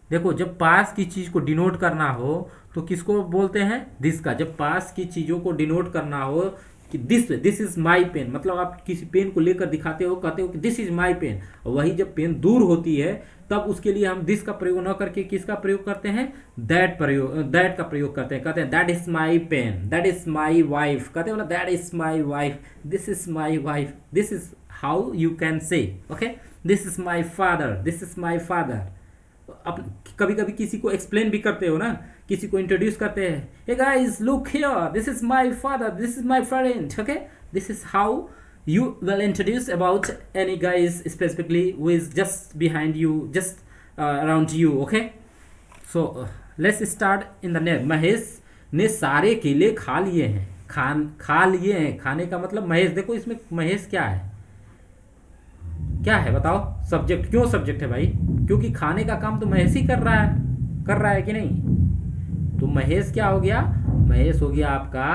देखो जब पास की चीज को डिनोट करना हो तो किसको बोलते हैं, दिस का। जब पास की चीजों को डिनोट करना हो कि दिस इज माई पेन, मतलब आप किसी पेन को लेकर दिखाते हो, कहते हो कि दिस इज माई पेन। वही जब पेन दूर होती है तब उसके लिए हम दिस का प्रयोग न करके किसका प्रयोग करते हैं, दैट का प्रयोग करते हैं। कहते हैं that is my pen, that is my wife, कहते हैं ना that is my wife, this is my wife, this is how you can say, okay, this is my father, this is my father. अब कभी कभी किसी को explain भी करते हो ना, किसी को इंट्रोड्यूस करते हैं, hey guys look here, this is my father, this is my friend, okay, this is how you will introduce about any guys specifically who is just behind you, just around you, okay. So let's start in the name. Mahesh ने सारे केले खा लिए हैं, खा लिए हैं, खाने का मतलब महेश, देखो इसमें महेश क्या है, क्या है बताओ, सब्जेक्ट। क्यों सब्जेक्ट है भाई, क्योंकि खाने का काम तो महेश ही कर रहा है कि नहीं। तो महेश क्या हो गया, महेश हो गया आपका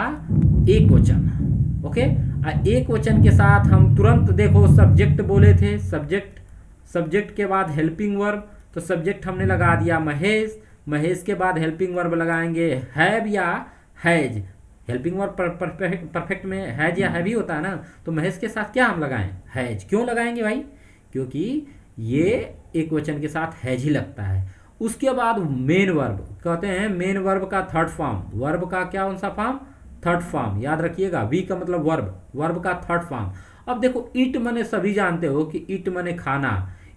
एक वचन, ओके। एक वचन के साथ हम तुरंत देखो सब्जेक्ट बोले थे, सब्जेक्ट के बाद हेल्पिंग वर्ब, तो सब्जेक्ट हमने लगा दिया महेश, महेश के बाद हेल्पिंग वर्ब लगाएंगे हैव या हैज। हेल्पिंग वर्ब परफेक्ट में हैज या हैव ही होता है ना, तो महेश के साथ क्या हम लगाएं, हैज। क्यों लगाएंगे भाई, क्योंकि ये एक वचन के साथ हैज ही लगता है। उसके बाद मेन वर्ब, कहते हैं मेन वर्ब का थर्ड फॉर्म, वर्ब का क्या कौन सा फॉर्म, थर्ड फॉर्म, याद रखिएगा, वी का मतलब वर्ब का थर्ड फॉर्म। अब देखो ईट मने सभी जानते हो कि ईट मने खाना,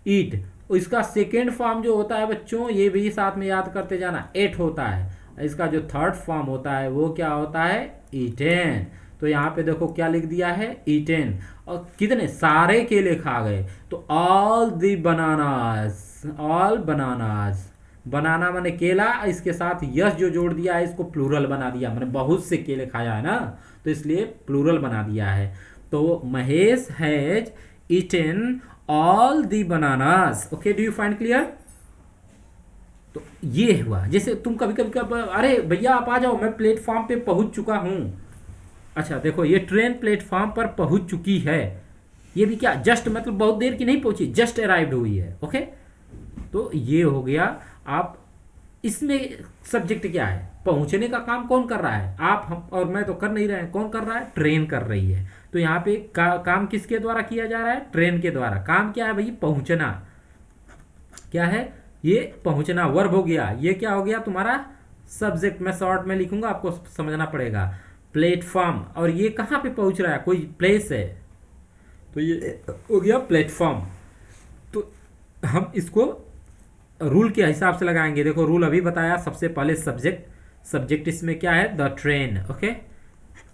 ईट, इसका सेकेंड फॉर्म जो होता है बच्चों, ये भी साथ में याद करते जाना, एट होता है। इसका जो थर्ड फॉर्म होता है वो क्या होता है, ईटेन। तो यहाँ पे देखो क्या लिख दिया है, ईटेन। और कितने सारे केले खा गए, तो all the bananas, all bananas, banana माने केला, इसके साथ यस जो जोड़ दिया है इसको प्लूरल बना दिया, माने बहुत से केले खाया है ना, तो इसलिए प्लूरल बना दिया है। तो Mahesh has eaten all the bananas, okay, do you find clear. तो ये हुआ, जैसे तुम कभी अरे भैया आप आ जाओ, मैं प्लेटफॉर्म पे पहुंच चुका हूं। अच्छा देखो ये ट्रेन प्लेटफॉर्म पर पहुंच चुकी है, ये भी क्या जस्ट मतलब बहुत देर की नहीं पहुंची, जस्ट अराइव्ड हुई है, ओके। तो ये हो गया। आप इसमें सब्जेक्ट क्या है, पहुंचने का काम कौन कर रहा है, आप, हम और मैं तो कर नहीं रहे हैं, कौन कर रहा है, ट्रेन कर रही है। तो यहाँ पे काम किसके द्वारा किया जा रहा है, ट्रेन के द्वारा। काम क्या है भाई, पहुंचना, क्या है ये, पहुंचना, वर्ब हो गया। ये क्या हो गया तुम्हारा सब्जेक्ट, मैं शॉर्ट में लिखूंगा, आपको समझना पड़ेगा, प्लेटफॉर्म। और ये कहाँ पे पहुंच रहा है, कोई प्लेस है, तो ये हो गया प्लेटफॉर्म। तो हम इसको रूल के हिसाब से लगाएंगे। देखो रूल अभी बताया, सबसे पहले सब्जेक्ट इसमें क्या है, द ट्रेन, ओके।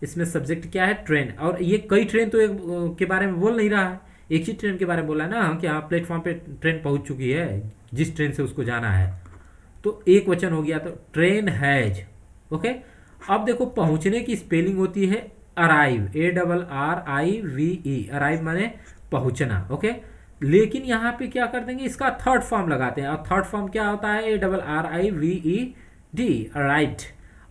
इसमें सब्जेक्ट क्या है, ट्रेन। और ये कई ट्रेन तो एक के बारे में बोल नहीं रहा है, एक ही ट्रेन के बारे में बोला है ना कि हाँ प्लेटफॉर्म पे ट्रेन पहुंच चुकी है, जिस ट्रेन से उसको जाना है। तो एक वचन हो गया, तो ट्रेन हैज, ओके। अब देखो पहुंचने की स्पेलिंग होती है अराइव, ARRIVE, अराइव माने पहुंचना, ओके। लेकिन यहाँ पे क्या कर देंगे, इसका थर्ड फॉर्म लगाते हैं, और थर्ड फॉर्म क्या होता है, ARRIVED, राइट।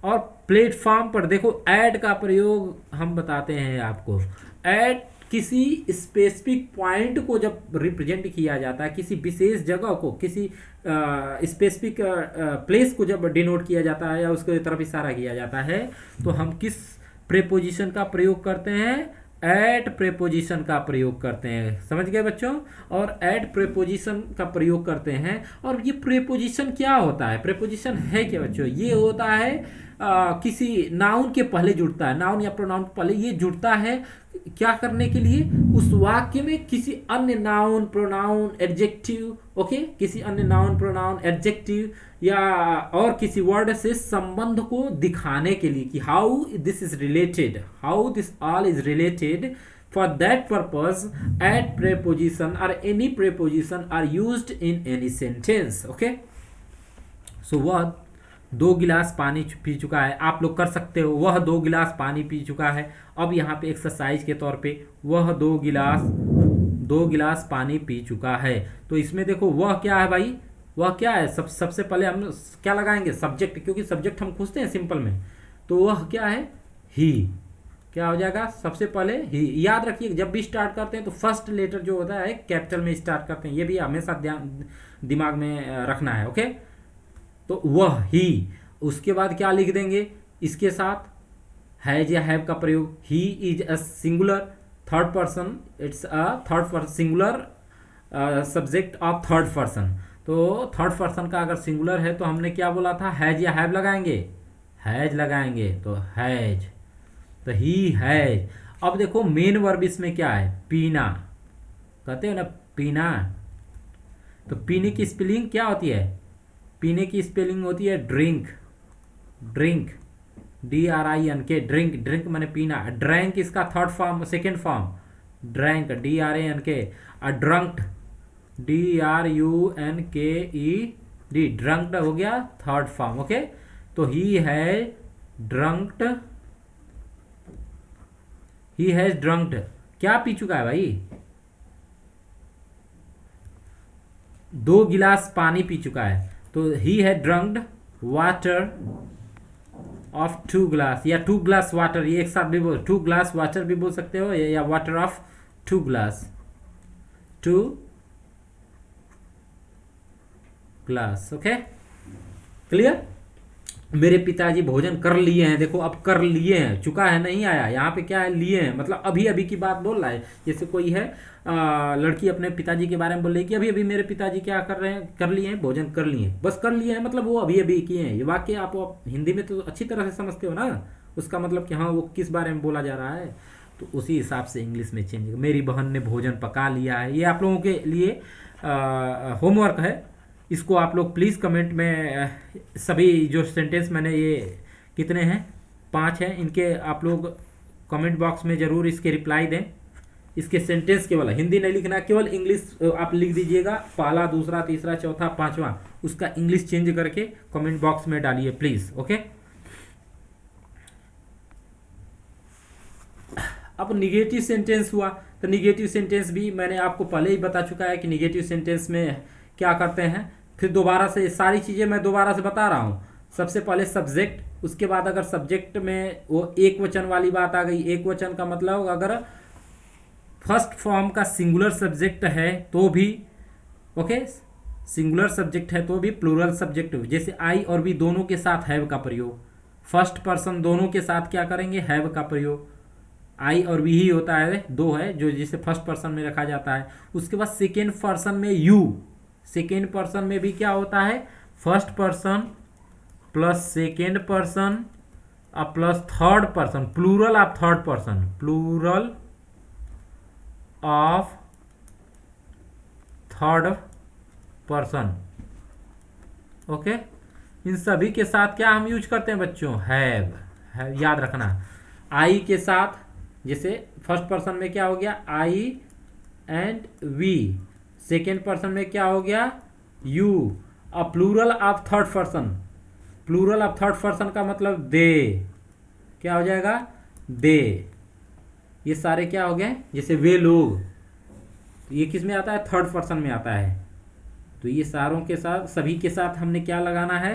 और प्लेटफॉर्म पर देखो ऐड का प्रयोग हम बताते हैं आपको। ऐड किसी स्पेसिफिक पॉइंट को जब रिप्रेजेंट किया जाता है, किसी विशेष जगह को, किसी स्पेसिफिक प्लेस को जब डिनोट किया जाता है या उसके तरफ इशारा किया जाता है, तो हम किस प्रेपोजिशन का प्रयोग करते हैं, एट प्रेपोजिशन का प्रयोग करते हैं। समझ गए बच्चों, और एट प्रेपोजिशन का प्रयोग करते हैं। और ये प्रेपोजिशन क्या होता है, प्रेपोजिशन है क्या बच्चों, ये होता है किसी नाउन के पहले जुड़ता है, नाउन या प्रोनाउन के पहले ये जुड़ता है, क्या करने के लिए, उस वाक्य में किसी अन्य नाउन, प्रोनाउन, एडजेक्टिव, ओके, किसी अन्य नाउन, प्रोनाउन, एडजेक्टिव या और किसी वर्ड से संबंध को दिखाने के लिए कि how this is related, how this all is related. For that purpose, at preposition or any preposition are used in any sentence. Okay? So वह 2 गिलास पानी पी चुका है, आप लोग कर सकते हो, वह 2 गिलास पानी पी चुका है। अब यहाँ पे एक्सरसाइज के तौर पे वह 2 गिलास पानी पी चुका है। तो इसमें देखो वह क्या है भाई, वह क्या है, सबसे पहले हम क्या लगाएंगे, सब्जेक्ट, क्योंकि सब्जेक्ट हम पूछते हैं सिंपल में। तो वह क्या है, ही, क्या हो जाएगा, सबसे पहले ही। याद रखिए जब भी स्टार्ट करते हैं तो फर्स्ट लेटर जो होता है कैपिटल में स्टार्ट करते हैं, ये भी हमेशा दिमाग में रखना है, ओके। तो वह ही, उसके बाद क्या लिख देंगे, इसके साथ हैज या हैव का प्रयोग। He is a singular third person, it's a third person singular subject of third person. तो थर्ड पर्सन का अगर सिंगुलर है तो हमने क्या बोला था, हैज या हैव लगाएंगे, हैज लगाएंगे, तो हैज, तो ही हैज। अब देखो मेन वर्ब इसमें क्या है, पीना, कहते हो ना पीना, तो पीने की स्पेलिंग क्या होती है, पीने की स्पेलिंग होती है drink, drink, DRINK, drink, drink मैंने पीना। ड्रैंक इसका third form, second form, drank, DRANK। ड्रंक्ड, DRUNKED, ड्रंक्ड हो गया थर्ड फॉर्म। ओके, तो ही है ड्रंक्ड, ही हैज ड्रंक्ड, क्या पी चुका है भाई, 2 गिलास पानी पी चुका है। तो he has drunked water of 2 glass, या 2 ग्लास वाटर, ये एक साथ भी बोल, 2 ग्लास वाटर भी बोल सकते हो, या water of 2 glass, 2 glass. Okay, clear. मेरे पिताजी भोजन कर लिए हैं, देखो अब कर लिए हैं, चुका है नहीं आया, यहाँ पे क्या है, लिए हैं, मतलब अभी अभी की बात बोल रहा है। जैसे कोई है लड़की अपने पिताजी के बारे में बोल रही है कि अभी अभी मेरे पिताजी क्या कर रहे हैं, कर लिए हैं, भोजन कर लिए हैं, बस कर लिए हैं, मतलब वो अभी अभी किए हैं। ये वाक्य आप हिंदी में तो अच्छी तरह से समझते हो ना, उसका मतलब कि हाँ वो किस बारे में बोला जा रहा है, तो उसी हिसाब से इंग्लिश में चेंज। मेरी बहन ने भोजन पका लिया है, ये आप लोगों के लिए होमवर्क है, इसको आप लोग प्लीज़ कमेंट में सभी जो सेंटेंस मैंने, ये कितने हैं, 5 हैं, इनके आप लोग कमेंट बॉक्स में ज़रूर इसके रिप्लाई दें। इसके सेंटेंस केवल हिंदी नहीं लिखना, केवल इंग्लिश आप लिख दीजिएगा, पहला, दूसरा, तीसरा, चौथा, पांचवा, उसका इंग्लिश चेंज करके कमेंट बॉक्स में डालिए प्लीज़। ओके, अब निगेटिव सेंटेंस हुआ, तो निगेटिव सेंटेंस भी मैंने आपको पहले ही बता चुका है कि निगेटिव सेंटेंस में क्या करते हैं। फिर दोबारा से सारी चीज़ें मैं दोबारा से बता रहा हूँ। सबसे पहले सब्जेक्ट, उसके बाद अगर सब्जेक्ट में वो एक वचन वाली बात आ गई, एक वचन का मतलब अगर फर्स्ट फॉर्म का सिंगुलर सब्जेक्ट है तो भी, ओके, सिंगुलर सब्जेक्ट है तो भी प्लूरल सब्जेक्ट, जैसे आई और वी दोनों के साथ हैव का प्रयोग, फर्स्ट पर्सन दोनों के साथ क्या करेंगे, हैव का प्रयोग। आई और वी ही होता है, 2 है जो जिसे फर्स्ट पर्सन में रखा जाता है। उसके बाद सेकेंड पर्सन में यू, सेकेंड पर्सन में भी क्या होता है, first person plus second person और plus third person, plural of third person, plural of third person. Okay, इन सभी के साथ क्या हम यूज करते हैं बच्चों, हैव, याद रखना। आई के साथ, जैसे फर्स्ट पर्सन में क्या हो गया, I and we, second person में क्या हो गया, यू, और plural of third person, plural of third person का मतलब दे, क्या हो जाएगा, दे। ये सारे क्या हो गए, जैसे वे लोग, तो ये किस में आता है, थर्ड पर्सन में आता है। तो ये सारों के साथ, सभी के साथ हमने क्या लगाना है,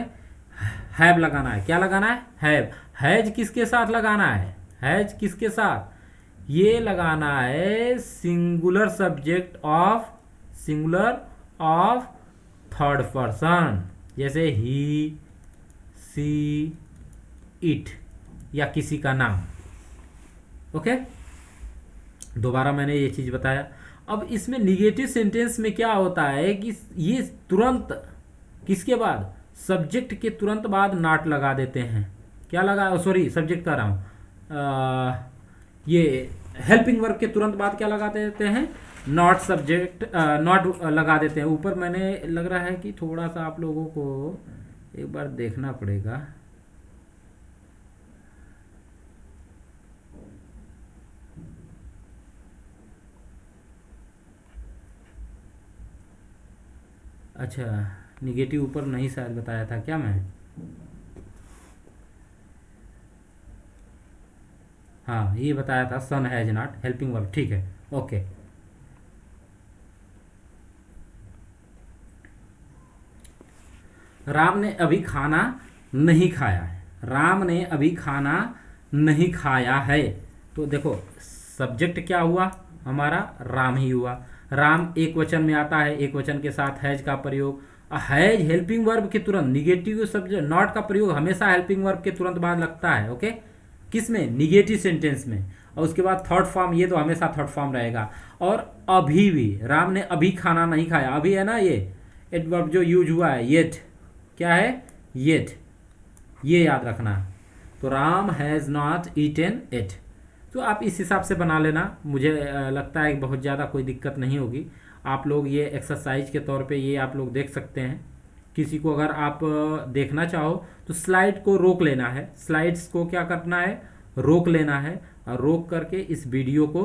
हैव लगाना है। क्या लगाना है, हैव। हैज किसके साथ लगाना है, हैज किसके साथ, ये लगाना है singular subject of, singular of third person, जैसे ही, सी, इट, या किसी का नाम। ओके, दोबारा मैंने ये चीज़ बताया। अब इसमें निगेटिव सेंटेंस में क्या होता है कि ये तुरंत किसके बाद, सब्जेक्ट के तुरंत बाद नॉट लगा देते हैं। क्या लगा, सॉरी सब्जेक्ट कर रहा हूँ, ये हेल्पिंग वर्ब के तुरंत बाद क्या लगा देते हैं, नॉट सब्जेक्ट, नॉट लगा देते हैं। ऊपर मैंने, लग रहा है कि थोड़ा सा आप लोगों को एक बार देखना पड़ेगा। अच्छा, निगेटिव ऊपर नहीं शायद बताया था क्या मैं, हाँ ये बताया था, सन हैज नॉट, हेल्पिंग वर्ब, ठीक है, ओके। राम ने अभी खाना नहीं खाया है, राम ने अभी खाना नहीं खाया है। तो देखो सब्जेक्ट क्या हुआ हमारा, राम ही हुआ। राम एक वचन में आता है, एक वचन के साथ हैज का प्रयोग। हैज हेल्पिंग वर्ब के तुरंत, निगेटिव सब्जेक्ट नॉट का प्रयोग हमेशा हेल्पिंग वर्ब के तुरंत बाद लगता है। ओके, किस में, निगेटिव सेंटेंस में। और उसके बाद थर्ड फॉर्म, ये तो हमेशा थर्ड फॉर्म रहेगा। और अभी भी, राम ने अभी खाना नहीं खाया, अभी है ना ये एडवर्ब जो यूज हुआ है, येट, क्या है, येट, ये याद रखना। तो Ram has not eaten it. तो आप इस हिसाब से बना लेना, मुझे लगता है कि बहुत ज़्यादा कोई दिक्कत नहीं होगी। आप लोग ये एक्सरसाइज के तौर पे ये आप लोग देख सकते हैं। किसी को अगर आप देखना चाहो तो स्लाइड को रोक लेना है, स्लाइड्स को क्या करना है, रोक लेना है, और रोक करके इस वीडियो को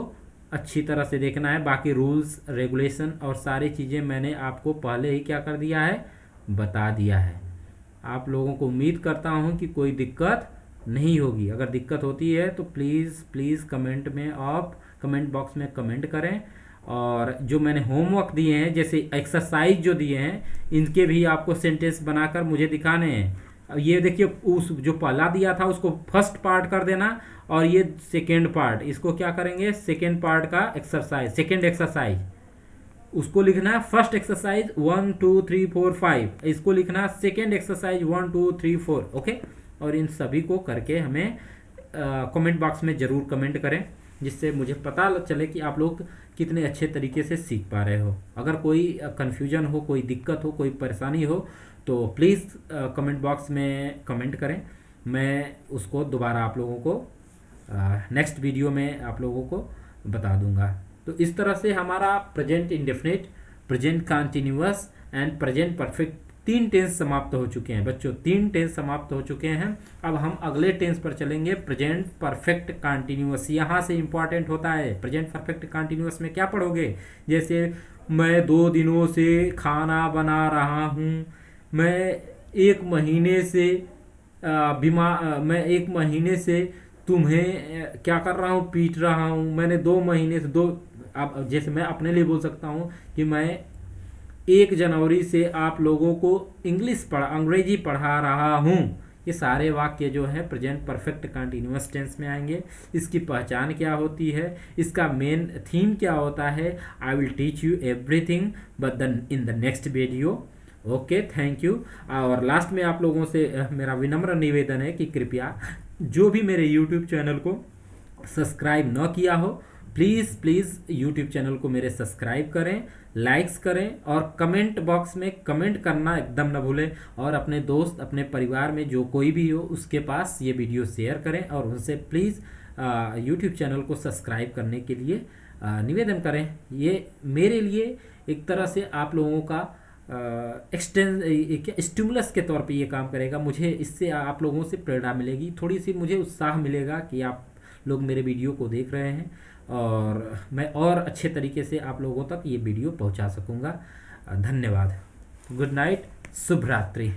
अच्छी तरह से देखना है। बाकी रूल्स रेगुलेशन और सारी चीज़ें मैंने आपको पहले ही क्या कर दिया है, बता दिया है। आप लोगों को उम्मीद करता हूँ कि कोई दिक्कत नहीं होगी। अगर दिक्कत होती है तो प्लीज़ कमेंट में, आप कमेंट बॉक्स में कमेंट करें। और जो मैंने होमवर्क दिए हैं, जैसे एक्सरसाइज जो दिए हैं, इनके भी आपको सेंटेंस बनाकर मुझे दिखाने हैं। अब ये देखिए, उस जो पहला दिया था उसको फर्स्ट पार्ट कर देना, और ये सेकेंड पार्ट, इसको क्या करेंगे, सेकेंड पार्ट का एक्सरसाइज, सेकेंड एक्सरसाइज उसको लिखना है फर्स्ट एक्सरसाइज 1 2 3 4 5, इसको लिखना सेकेंड एक्सरसाइज 1 2 3 4। ओके, और इन सभी को करके हमें कमेंट बॉक्स में ज़रूर कमेंट करें, जिससे मुझे पता चले कि आप लोग कितने अच्छे तरीके से सीख पा रहे हो। अगर कोई कन्फ्यूजन हो, कोई दिक्कत हो, कोई परेशानी हो, तो प्लीज़ कमेंट बॉक्स में कमेंट करें, मैं उसको दोबारा आप लोगों को नेक्स्ट वीडियो में आप लोगों को बता दूंगा। तो इस तरह से हमारा present indefinite, present continuous and present perfect 3 tense समाप्त हो चुके हैं बच्चों, 3 टेंस समाप्त हो चुके हैं। अब हम अगले टेंस पर चलेंगे, प्रेजेंट परफेक्ट कंटिन्यूअस। यहाँ से इंपॉर्टेंट होता है प्रेजेंट परफेक्ट कंटिन्यूअस में क्या पढ़ोगे, जैसे मैं 2 दिनों से खाना बना रहा हूँ, मैं 1 महीने से मैं 1 महीने से तुम्हें क्या कर रहा हूँ, पीट रहा हूँ, मैंने 2 महीने से अब जैसे मैं अपने लिए बोल सकता हूँ कि मैं 1 जनवरी से आप लोगों को अंग्रेजी पढ़ा रहा हूँ। ये सारे वाक्य जो है प्रेजेंट परफेक्ट कंटिन्यूअस टेंस में आएंगे। इसकी पहचान क्या होती है, इसका मेन थीम क्या होता है, I will teach you everything but in the next video. Okay, thank you. और लास्ट में आप लोगों से मेरा विनम्र निवेदन है कि कृपया जो भी मेरे यूट्यूब चैनल को सब्सक्राइब न किया हो, प्लीज़ यूट्यूब चैनल को मेरे सब्सक्राइब करें, लाइक्स करें, और कमेंट बॉक्स में कमेंट करना एकदम न भूलें। और अपने दोस्त, अपने परिवार में जो कोई भी हो उसके पास ये वीडियो शेयर करें, और उनसे प्लीज़ यूट्यूब चैनल को सब्सक्राइब करने के लिए निवेदन करें। ये मेरे लिए एक तरह से आप लोगों का स्टिमुलस के तौर पे ये काम करेगा। मुझे इससे आप लोगों से प्रेरणा मिलेगी, थोड़ी सी मुझे उत्साह मिलेगा कि आप लोग मेरे वीडियो को देख रहे हैं, और मैं और अच्छे तरीके से आप लोगों तक ये वीडियो पहुंचा सकूंगा। धन्यवाद। गुड नाइट, शुभ रात्रि।